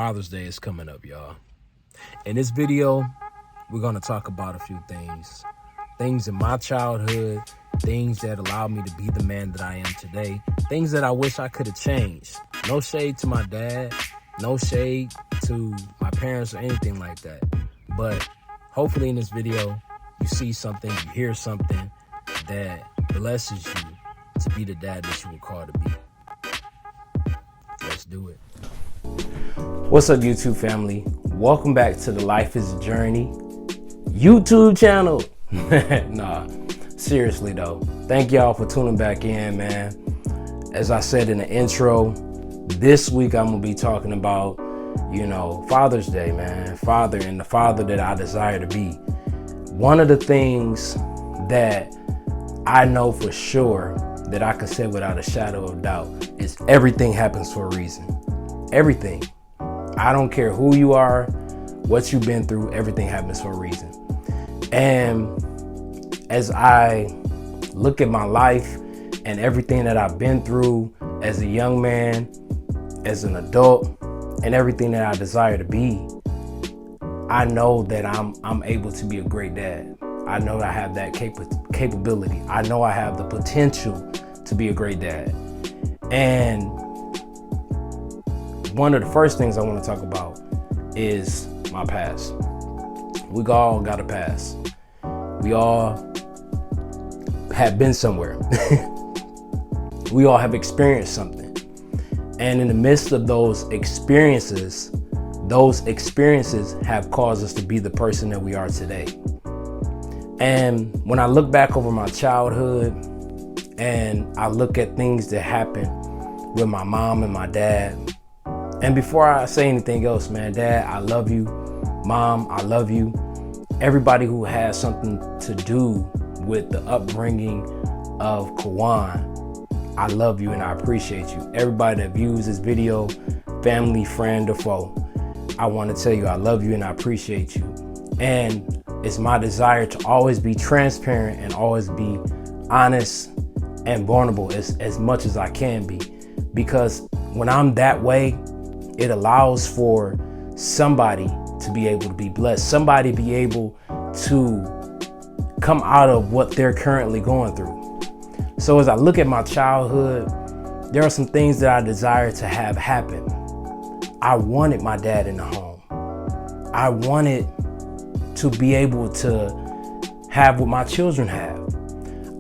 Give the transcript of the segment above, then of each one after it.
Father's Day is coming up, y'all. In this video, we're going to talk about a few things. Things in my childhood, things that allowed me to be the man that I am today, things that I wish I could have changed. No shade to my dad, no shade to my parents or anything like that. But hopefully in this video, you see something, you hear something that blesses you to be the dad that you were called to be. Let's do it. What's up, YouTube family? Welcome back to the Life is a Journey YouTube channel. Nah, seriously though. Thank y'all for tuning back in, man. As I said in the intro, this week I'm gonna be talking about, Father's Day, man. Father and the father that I desire to be. One of the things that I know for sure that I can say without a shadow of doubt is everything happens for a reason. Everything. I don't care who you are, what you've been through, everything happens for a reason. And as I look at my life and everything that I've been through as a young man, as an adult, and everything that I desire to be, I know that I'm able to be a great dad. I know I have that capability. I know I have the potential to be a great dad. And one of the first things I want to talk about is my past. We all got a past. We all have been somewhere. We all have experienced something. And in the midst of those experiences have caused us to be the person that we are today. And when I look back over my childhood and I look at things that happened with my mom and my dad, and before I say anything else, man, Dad, I love you. Mom, I love you. Everybody who has something to do with the upbringing of Kawan, I love you and I appreciate you. Everybody that views this video, family, friend, or foe, I want to tell you I love you and I appreciate you. And it's my desire to always be transparent and always be honest and vulnerable as much as I can be. Because when I'm that way, it allows for somebody to be able to be blessed, somebody be able to come out of what they're currently going through. So as I look at my childhood, there are some things that I desire to have happen. I wanted my dad in the home. I wanted to be able to have what my children have.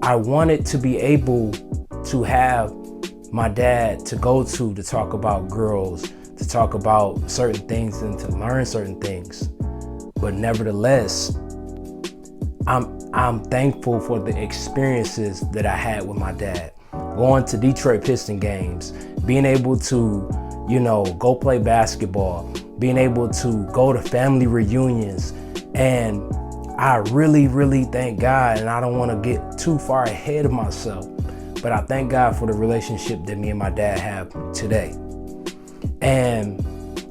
I wanted to be able to have my dad to go to talk about girls, to talk about certain things and to learn certain things. But nevertheless, I'm thankful for the experiences that I had with my dad. Going to Detroit Piston games, being able to, go play basketball, being able to go to family reunions. And I really, really thank God, and I don't want to get too far ahead of myself, but I thank God for the relationship that me and my dad have today. And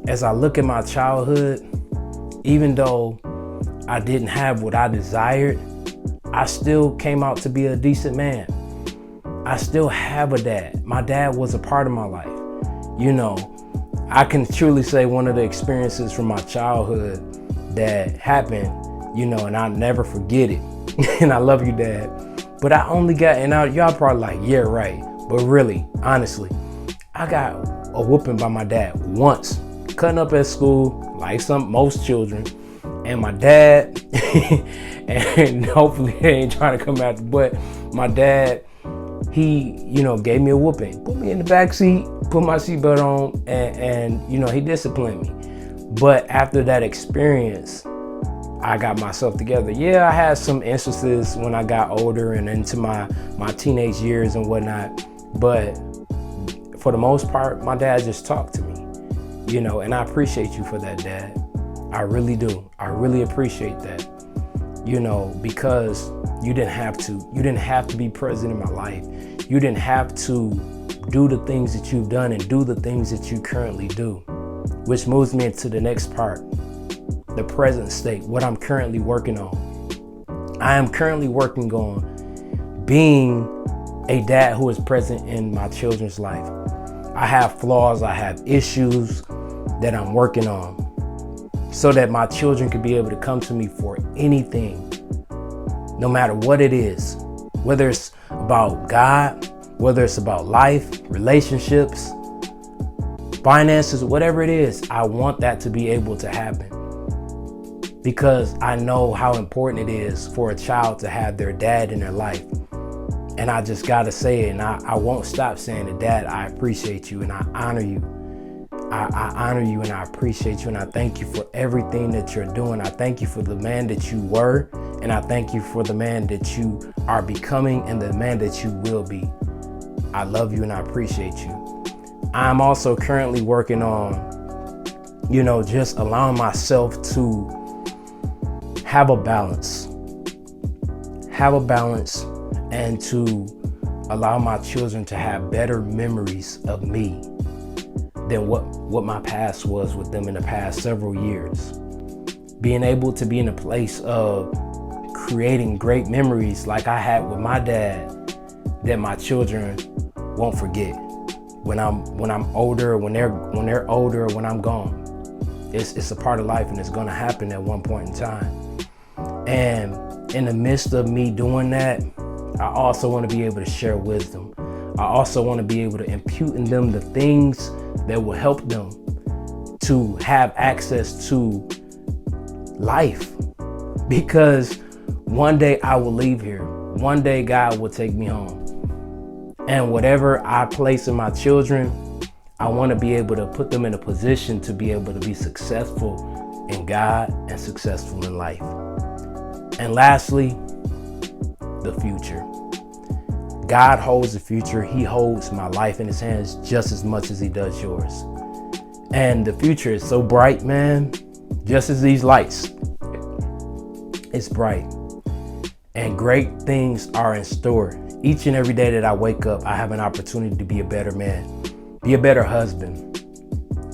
as I look at my childhood, even though I didn't have what I desired, I still came out to be a decent man. I still have a dad. My dad was a part of my life. I can truly say one of the experiences from my childhood that happened, and I'll never forget it. And I love you, Dad. But I only got, and y'all probably like, yeah, right. But really, honestly, I got a whooping by my dad once, cutting up at school like most children. And my dad, and hopefully they ain't trying to come after, but my dad, he, gave me a whooping, put me in the back seat, put my seatbelt on, and he disciplined me. But after that experience, I got myself together. Yeah, I had some instances when I got older and into my teenage years and whatnot, but for the most part, my dad just talked to me, and I appreciate you for that, Dad. I really do. I really appreciate that, because you didn't have to be present in my life. You didn't have to do the things that you've done and do the things that you currently do, which moves me into the next part, the present state, what I'm currently working on. I am currently working on being a dad who is present in my children's life. I have flaws, I have issues, that I'm working on so that my children can be able to come to me for anything, no matter what it is, whether it's about God, whether it's about life, relationships, finances, whatever it is. I want that to be able to happen because I know how important it is for a child to have their dad in their life. And I just gotta say it, and I won't stop saying it. Dad, I appreciate you and I honor you. I honor you and I appreciate you and I thank you for everything that you're doing. I thank you for the man that you were, and I thank you for the man that you are becoming and the man that you will be. I love you and I appreciate you. I'm also currently working on, just allowing myself to have a balance and to allow my children to have better memories of me than what my past was with them in the past several years. Being able to be in a place of creating great memories like I had with my dad that my children won't forget when I'm older, when they're older, when I'm gone. It's a part of life and it's gonna happen at one point in time. And in the midst of me doing that, I also want to be able to share wisdom. I also want to be able to impute in them the things that will help them to have access to life. Because one day I will leave here. One day God will take me home. And whatever I place in my children, I want to be able to put them in a position to be able to be successful in God and successful in life. And lastly, the future. God holds the future. He holds my life in his hands just as much as he does yours. And the future is so bright, man, just as these lights. It's bright. And great things are in store. Each and every day that I wake up, I have an opportunity to be a better man, be a better husband,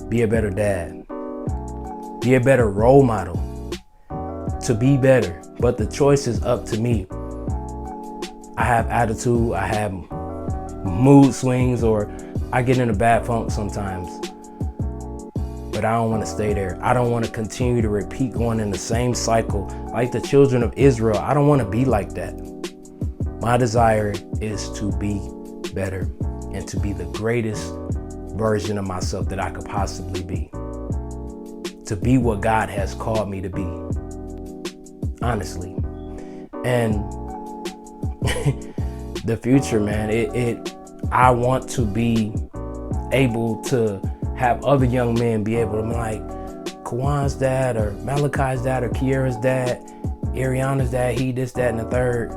be a better dad, be a better role model, to be better. But the choice is up to me. I have attitude, I have mood swings, or I get in a bad funk sometimes. But I don't want to stay there. I don't want to continue to repeat going in the same cycle like the children of Israel. I don't want to be like that. My desire is to be better and to be the greatest version of myself that I could possibly be. To be what God has called me to be. Honestly. And the future, man, I want to be able to have other young men be able to be like Kawan's dad or Malachi's dad or Kiera's dad, Ariana's dad, he, this, that, and the third.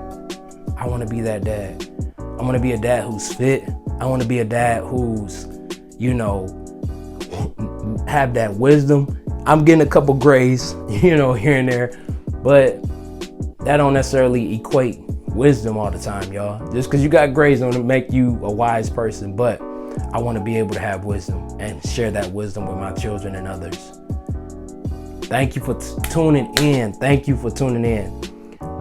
I want to be that dad. I want to be a dad who's fit. I want to be a dad who's, have that wisdom. I'm getting a couple grays, here and there, but that don't necessarily equate wisdom all the time, y'all. Just because you got grades don't make you a wise person, but I want to be able to have wisdom and share that wisdom with my children and others. Thank you for tuning in. Thank you for tuning in.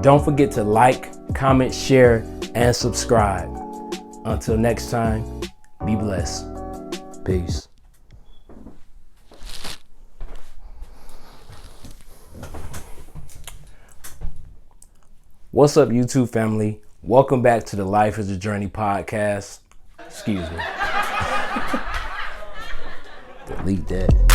Don't forget to like, comment, share, and subscribe. Until next time, be blessed. Peace. What's up, YouTube family? Welcome back to the Life is a Journey podcast. Excuse me. Delete that.